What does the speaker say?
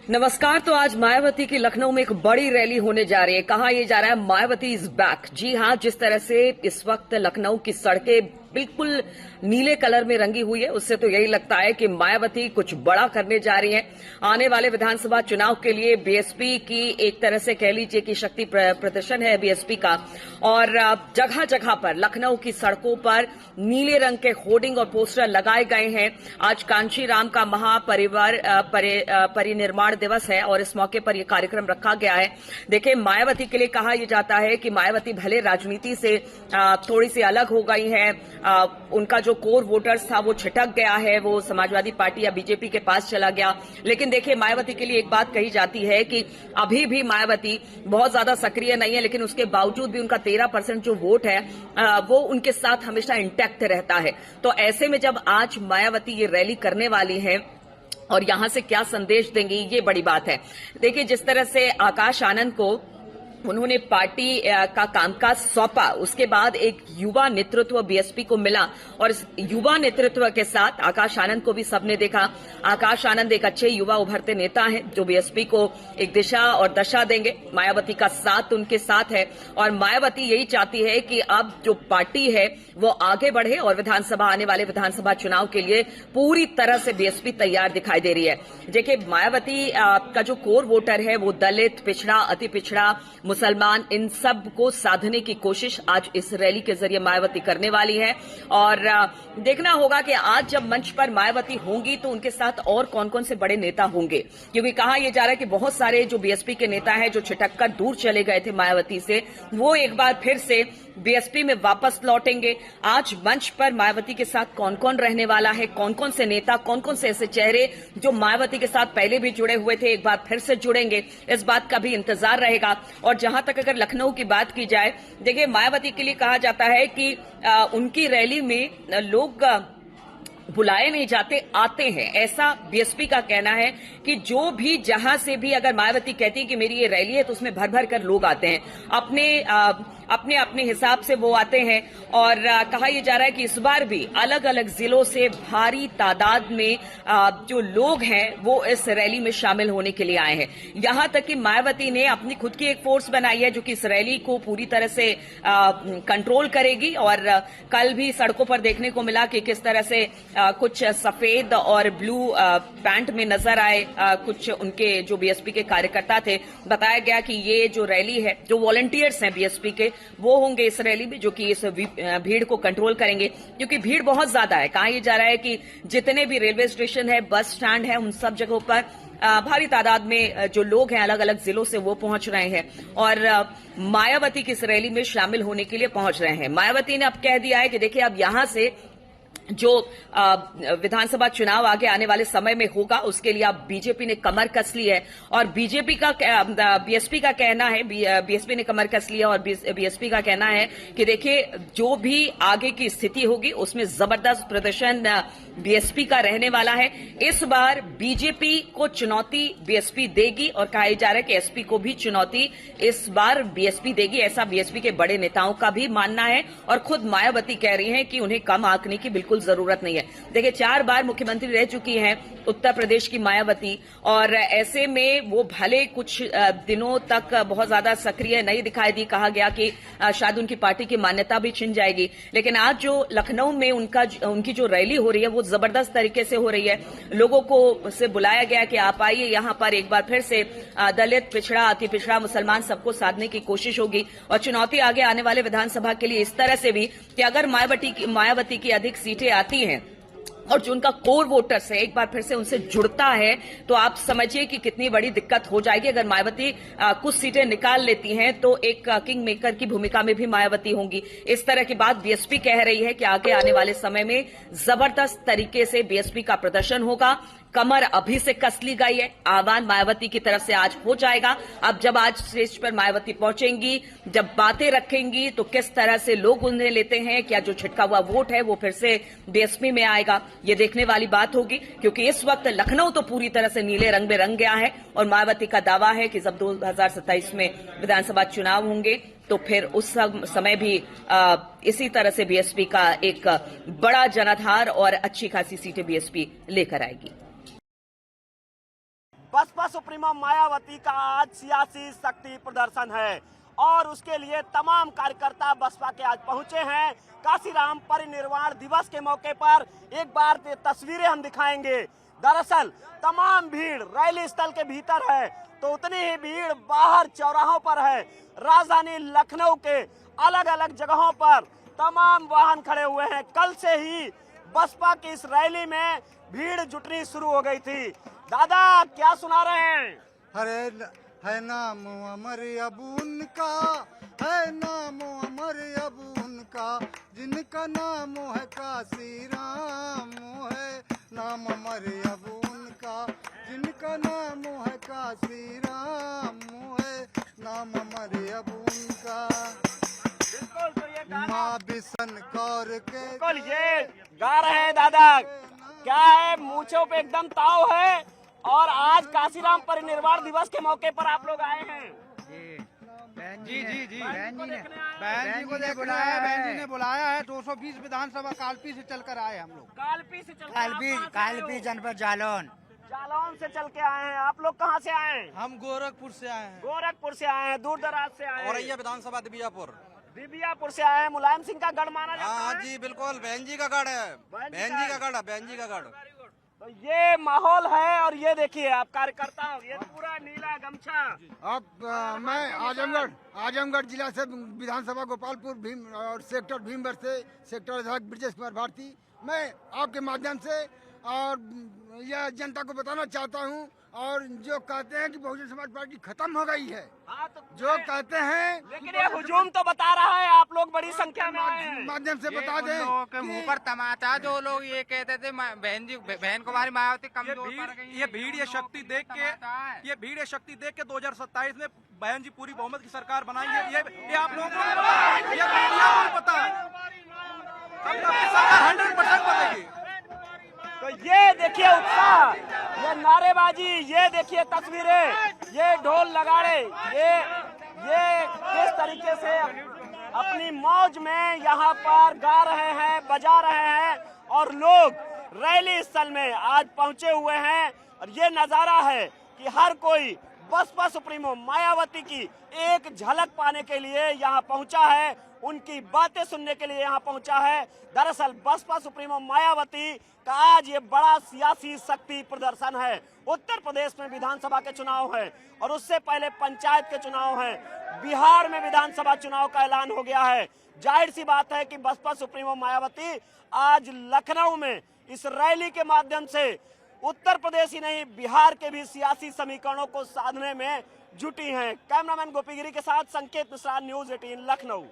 नमस्कार। तो आज मायावती की लखनऊ में एक बड़ी रैली होने जा रही है। कहा यह जा रहा है मायावती इज बैक। जी हां, जिस तरह से इस वक्त लखनऊ की सड़कें बिल्कुल नीले कलर में रंगी हुई है, उससे तो यही लगता है कि मायावती कुछ बड़ा करने जा रही हैं। आने वाले विधानसभा चुनाव के लिए बीएसपी की एक तरह से कह लीजिए कि शक्ति प्रदर्शन है बीएसपी का, और जगह जगह पर लखनऊ की सड़कों पर नीले रंग के होर्डिंग और पोस्टर लगाए गए हैं। आज कांशीराम का महापरिवार परिनिर्माण दिवस है और इस मौके पर यह कार्यक्रम रखा गया है। देखिए, मायावती के लिए कहा यह जाता है कि मायावती भले राजनीति से थोड़ी सी अलग हो गई है, उनका जो कोर वोटर्स था वो छिटक गया है, वो समाजवादी पार्टी या बीजेपी के पास चला गया। लेकिन देखिए, मायावती के लिए एक बात कही जाती है कि अभी भी मायावती बहुत ज्यादा सक्रिय नहीं है, लेकिन उसके बावजूद भी उनका 13% जो वोट है वो उनके साथ हमेशा इंटैक्ट रहता है। तो ऐसे में जब आज मायावती ये रैली करने वाली है और यहां से क्या संदेश देंगी, ये बड़ी बात है। देखिए, जिस तरह से आकाश आनंद को उन्होंने पार्टी का कामकाज सौंपा, उसके बाद एक युवा नेतृत्व बीएसपी को मिला और इस युवा नेतृत्व के साथ आकाश आनंद को भी सबने देखा। आकाश आनंद एक अच्छे युवा उभरते नेता हैं जो बीएसपी को एक दिशा और दशा देंगे। मायावती का साथ उनके साथ है और मायावती यही चाहती है कि अब जो पार्टी है वो आगे बढ़े और आने वाले विधानसभा चुनाव के लिए पूरी तरह से बीएसपी तैयार दिखाई दे रही है। देखिए, मायावती का जो कोर वोटर है वो दलित, पिछड़ा, अति पिछड़ा, मुसलमान, इन सब को साधने की कोशिश आज इस रैली के जरिए मायावती करने वाली है। और देखना होगा कि आज जब मंच पर मायावती होंगी तो उनके साथ और कौन कौन से बड़े नेता होंगे, क्योंकि कहा यह जा रहा है कि बहुत सारे जो बीएसपी के नेता हैं जो छिटककर दूर चले गए थे मायावती से, वो एक बार फिर से बीएसपी में वापस लौटेंगे। आज मंच पर मायावती के साथ कौन कौन रहने वाला है, कौन कौन से नेता, कौन कौन से ऐसे चेहरे जो मायावती के साथ पहले भी जुड़े हुए थे एक बार फिर से जुड़ेंगे, इस बात का भी इंतजार रहेगा। और जहां तक अगर लखनऊ की बात की जाए, देखिए, मायावती के लिए कहा जाता है कि उनकी रैली में लोग बुलाए नहीं जाते, आते हैं। ऐसा बीएसपी का कहना है कि जो भी जहां से भी अगर मायावती कहती है कि मेरी ये रैली है तो उसमें भर भर कर लोग आते हैं, अपने अपने हिसाब से वो आते हैं। और कहा यह जा रहा है कि इस बार भी अलग अलग जिलों से भारी तादाद में जो लोग हैं वो इस रैली में शामिल होने के लिए आए हैं। यहां तक कि मायावती ने अपनी खुद की एक फोर्स बनाई है जो कि इस रैली को पूरी तरह से कंट्रोल करेगी। और कल भी सड़कों पर देखने को मिला कि किस तरह से कुछ सफेद और ब्लू पैंट में नजर आए कुछ उनके जो बीएसपी के कार्यकर्ता थे। बताया गया कि ये जो रैली है, जो वॉलंटियर्स हैं बीएसपी के, वो होंगे इस रैली में, जो कि इस भीड़ को कंट्रोल करेंगे, क्योंकि भीड़ बहुत ज्यादा है। कहा यह जा रहा है कि जितने भी रेलवे स्टेशन है, बस स्टैंड है, उन सब जगहों पर भारी तादाद में जो लोग हैं अलग अलग जिलों से वो पहुंच रहे हैं और मायावती की इस रैली में शामिल होने के लिए पहुंच रहे हैं। मायावती ने अब कह दिया है कि देखिए, अब यहां से जो विधानसभा चुनाव आगे आने वाले समय में होगा उसके लिए अब बीजेपी ने कमर कस ली है। और बीजेपी का बीएसपी का कहना है, बीएसपी ने कमर कस लिया और बीएसपी का कहना है कि देखिए, जो भी आगे की स्थिति होगी उसमें जबरदस्त प्रदर्शन बीएसपी का रहने वाला है। इस बार बीजेपी को चुनौती बीएसपी देगी और कहा जा रहा है कि एसपी को भी चुनौती इस बार बीएसपी देगी, ऐसा बीएसपी के बड़े नेताओं का भी मानना है। और खुद मायावती कह रही हैं कि उन्हें कम आंकने की बिल्कुल जरूरत नहीं है। देखिए, 4 बार मुख्यमंत्री रह चुकी हैं उत्तर प्रदेश की मायावती, और ऐसे में वो भले कुछ दिनों तक बहुत ज्यादा सक्रिय नहीं दिखाई दी, कहा गया कि शायद उनकी पार्टी की मान्यता भी छिन जाएगी। लेकिन आज जो लखनऊ में उनकी जो रैली हो रही है वो जबरदस्त तरीके से हो रही है। लोगों को से बुलाया गया कि आप आइए, यहां पर एक बार फिर से दलित, पिछड़ा, अति पिछड़ा, मुसलमान सबको साधने की कोशिश होगी। और चुनौती आगे आने वाले विधानसभा के लिए इस तरह से भी कि अगर मायावती की अधिक सीटें आती हैं और जो उनका कोर वोटर्स है एक बार फिर से उनसे जुड़ता है, तो आप समझिए कि कितनी बड़ी दिक्कत हो जाएगी। अगर मायावती कुछ सीटें निकाल लेती हैं तो एक किंग मेकर की भूमिका में भी मायावती होंगी। इस तरह की बात बीएसपी कह रही है कि आगे आने वाले समय में जबरदस्त तरीके से बीएसपी का प्रदर्शन होगा। कमर अभी से कस ली गई है, आह्वान मायावती की तरफ से आज हो जाएगा। अब जब आज स्टेज पर मायावती पहुंचेंगी, जब बातें रखेंगी, तो किस तरह से लोग उन्हें लेते हैं, क्या जो छिटका हुआ वोट है वो फिर से बीएसपी में आएगा, ये देखने वाली बात होगी। क्योंकि इस वक्त लखनऊ तो पूरी तरह से नीले रंग में रंग गया है और मायावती का दावा है कि जब 2027 में विधानसभा चुनाव होंगे तो फिर उस समय भी इसी तरह से बीएसपी का एक बड़ा जनाधार और अच्छी खासी सीटें बीएसपी लेकर आएगी। बसपा सुप्रीमो मायावती का आज सियासी शक्ति प्रदर्शन है और उसके लिए तमाम कार्यकर्ता बसपा के आज पहुंचे हैं। काशीराम परिनिर्वाण दिवस के मौके पर एक बार तस्वीरें हम दिखाएंगे। दरअसल तमाम भीड़ रैली स्थल के भीतर है तो उतनी ही भीड़ बाहर चौराहों पर है। राजधानी लखनऊ के अलग अलग जगहों पर तमाम वाहन खड़े हुए हैं। कल से ही बसपा की इस रैली में भीड़ जुटनी शुरू हो गई थी। दादा क्या सुना रहे हैं? हरे है नाम अमर अब उनका, है नाम अमर अब उनका, जिनका नाम है काशी राम, है नाम अमर अब उनका, जिनका नाम है काशी राम, है नाम अमर अब उनका। बिल्कुल, तो ये गाना माँ बिशन कौर के बिल्कुल ये गा रहे हैं दादा। क्या है, मूंछों पे एकदम ताव है और आज काशीराम परिनिर्वाण दिवस के मौके पर आप लोग आए हैं। बहन जी बहन जी को देख बुलाया है। बहन जी ने बुलाया है। 220 विधानसभा कालपी से चलकर आए हम लोग। कालपी से चल के कालपी जनपद जालौन। जालौन से चल के आए हैं। आप लोग कहाँ से आए हैं? हम गोरखपुर से आए हैं। गोरखपुर से आए हैं, दूर दराज से आए हैं। औरैया विधानसभा दिबियापुर से आए हैं। मुलायम सिंह का गढ़ माना जाता हाँ है। जी बिल्कुल, बहन जी का गढ़ है। बहन जी का गढ़ है, बहन जी का गढ़। तो ये माहौल है और ये देखिए आप कार्यकर्ता हो, ये पूरा नीला गमछा। अब मैं आजमगढ़ जिला से विधानसभा गोपालपुर भीम और सेक्टर भीमवर से सेक्टर अध्यक्ष ब्रजेश कुमार भारती, मैं आपके माध्यम से और यह जनता को बताना चाहता हूं। और जो कहते हैं कि बहुजन समाज पार्टी खत्म हो गई है, हाँ, तो जो कहते हैं, लेकिन ये हुजूम तो बता रहा है आप लोग बड़ी संख्या में आए हैं। माध्यम से बता दें लोगों के मुंह कि पर तमाचा। जो लोग ये कहते थे बहन कुमारी मायावती कमजोर पड़ गई। ये भीड़ ये शक्ति देख के 2027 में बहन जी पूरी बहुमत की सरकार बनाएंगे। ये आप लोगों को ये मीडिया को पता है। आपकी सरकार 100% बनेगी। तो ये देखिए उत्साह, ये नारेबाजी, ये देखिए तस्वीरें, ये ढोल नगाड़े, ये किस तरीके से अपनी मौज में यहाँ पर गा रहे हैं, बजा रहे हैं और लोग रैली स्थल में आज पहुंचे हुए हैं। और ये नजारा है कि हर कोई बसपा सुप्रीमो मायावती की एक झलक पाने के लिए यहाँ पहुंचा है, उनकी बातें सुनने के लिए यहाँ पहुंचा है। दरअसल बसपा सुप्रीमो मायावती का आज ये बड़ा सियासी शक्ति प्रदर्शन है। उत्तर प्रदेश में विधानसभा के चुनाव है और उससे पहले पंचायत के चुनाव हैं। बिहार में विधानसभा चुनाव का ऐलान हो गया है। जाहिर सी बात है कि बसपा सुप्रीमो मायावती आज लखनऊ में इस रैली के माध्यम से उत्तर प्रदेश ही नहीं बिहार के भी सियासी समीकरणों को साधने में जुटी हैं। कैमरामैन गोपीगिरी के साथ संकेत मिश्रा, न्यूज़ 18 लखनऊ।